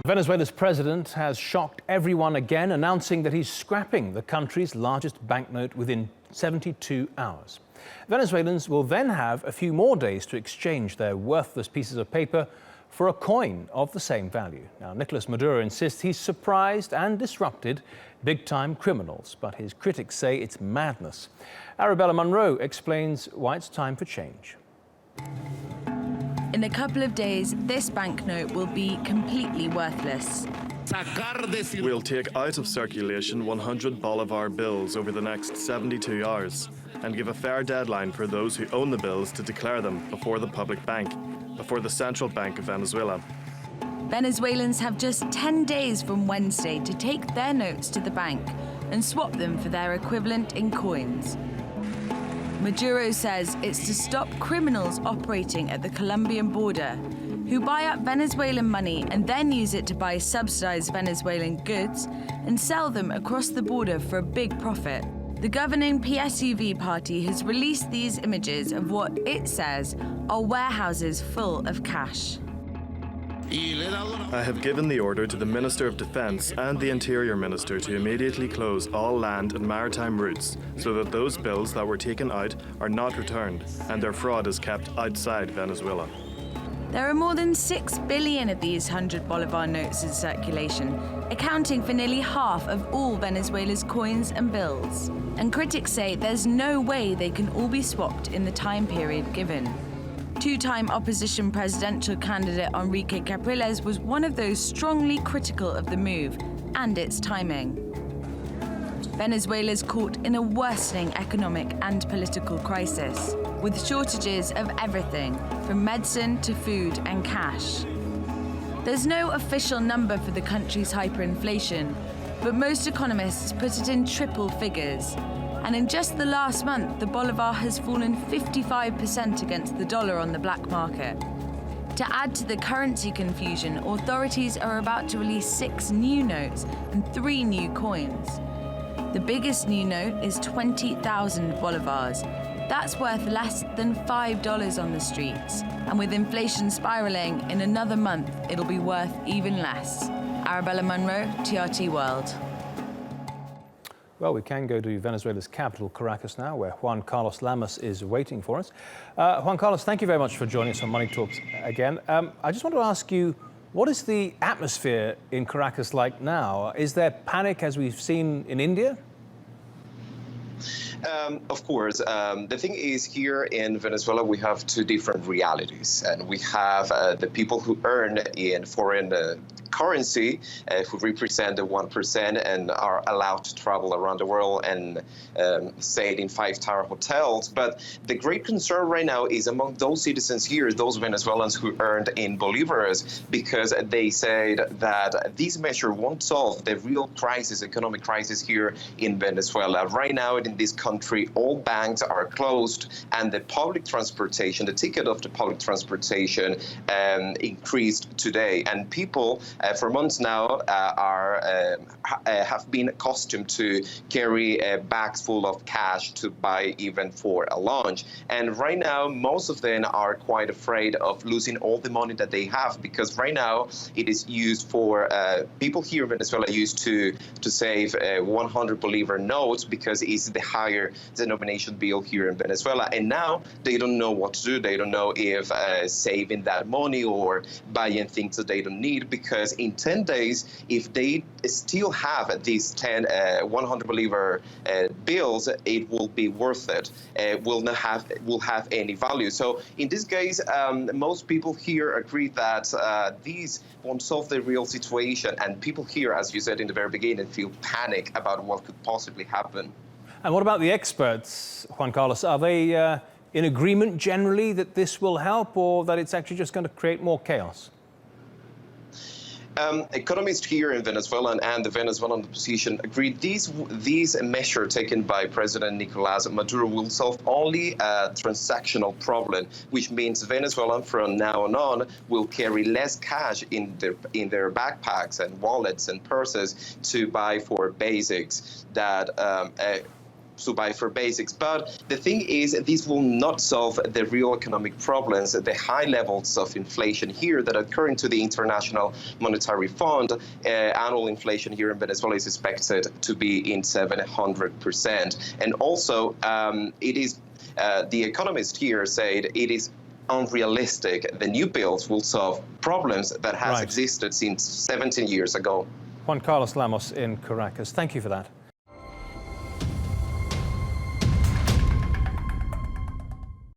Venezuela's president has shocked everyone again, announcing that he's scrapping the country's largest banknote within 72 hours. Venezuelans will then have a few more days to exchange their worthless pieces of paper for a coin of the same value. Now, Nicolas Maduro insists he's surprised and disrupted big-time criminals, but his critics say it's madness. Arabella Munro explains why it's time for change. In a couple of days, this banknote will be completely worthless. We'll take out of circulation 100 Bolivar bills over the next 72 hours and give a fair deadline for those who own the bills to declare them before the public bank, before the Central Bank of Venezuela. Venezuelans have just 10 days from Wednesday to take their notes to the bank and swap them for their equivalent in coins. Maduro says it's to stop criminals operating at the Colombian border, who buy up Venezuelan money and then use it to buy subsidized Venezuelan goods and sell them across the border for a big profit. The governing PSUV party has released these images of what it says are warehouses full of cash. I have given the order to the Minister of Defence and the Interior Minister to immediately close all land and maritime routes so that those bills that were taken out are not returned and their fraud is kept outside Venezuela. There are more than 6 billion of these 100 Bolivar notes in circulation, accounting for nearly half of all Venezuela's coins and bills. And critics say there's no way they can all be swapped in the time period given. Two-time opposition presidential candidate Enrique Capriles was one of those strongly critical of the move and its timing. Venezuela's caught in a worsening economic and political crisis, with shortages of everything from medicine to food and cash. There's no official number for the country's hyperinflation, but most economists put it in triple figures. And in just the last month, the Bolivar has fallen 55% against the dollar on the black market. To add to the currency confusion, authorities are about to release 6 new notes and 3 new coins. The biggest new note is 20,000 Bolivars. That's worth less than $5 on the streets. And with inflation spiraling, in another month, it'll be worth even less. Arabella Munro, TRT World. Well, we can go to Venezuela's capital, Caracas, now, where Juan Carlos Lamas is waiting for us. Juan Carlos, thank you very much for joining us on Money Talks again. I just want to ask you, what is the atmosphere in Caracas like now? Is there panic as we've seen in India? Of course. The thing is, here in Venezuela, we have 2 different realities. And we have the people who earn in foreign currency, who represent the 1% and are allowed to travel around the world and stay in 5-star hotels. But the great concern right now is among those citizens here, those Venezuelans who earned in bolivars, because they said that this measure won't solve the real crisis, economic crisis here in Venezuela. Right now in this country, all banks are closed and the public transportation, the ticket of the public transportation increased today. And people for months now have been accustomed to carry bags full of cash to buy even for a lunch. And right now, most of them are quite afraid of losing all the money that they have, because right now it is used for people here in Venezuela used to save 100 Bolivar notes because it's the higher denomination bill here in Venezuela. And now they don't know what to do. They don't know if saving that money or buying things that they don't need, because in 10 days, if they still have these 100 Bolivar bills, it will be worth it. Will have any value. So in this case, most people here agree that these won't solve the real situation, and people here, as you said in the very beginning, feel panic about what could possibly happen. And what about the experts, Juan Carlos? Are they in agreement generally that this will help, or that it's actually just going to create more chaos? Economists here in Venezuela and the Venezuelan opposition agree these measures taken by President Nicolas Maduro will solve only a transactional problem, which means Venezuelans from now on will carry less cash in their backpacks and wallets and purses to buy for basics that to buy for basics. But the thing is, this will not solve the real economic problems, the high levels of inflation here that, according to the International Monetary Fund, annual inflation here in Venezuela is expected to be in 700%. And also, it is the economist here said it is unrealistic. The new bills will solve problems that has existed since 17 years ago. Juan Carlos Lamas in Caracas, thank you for that.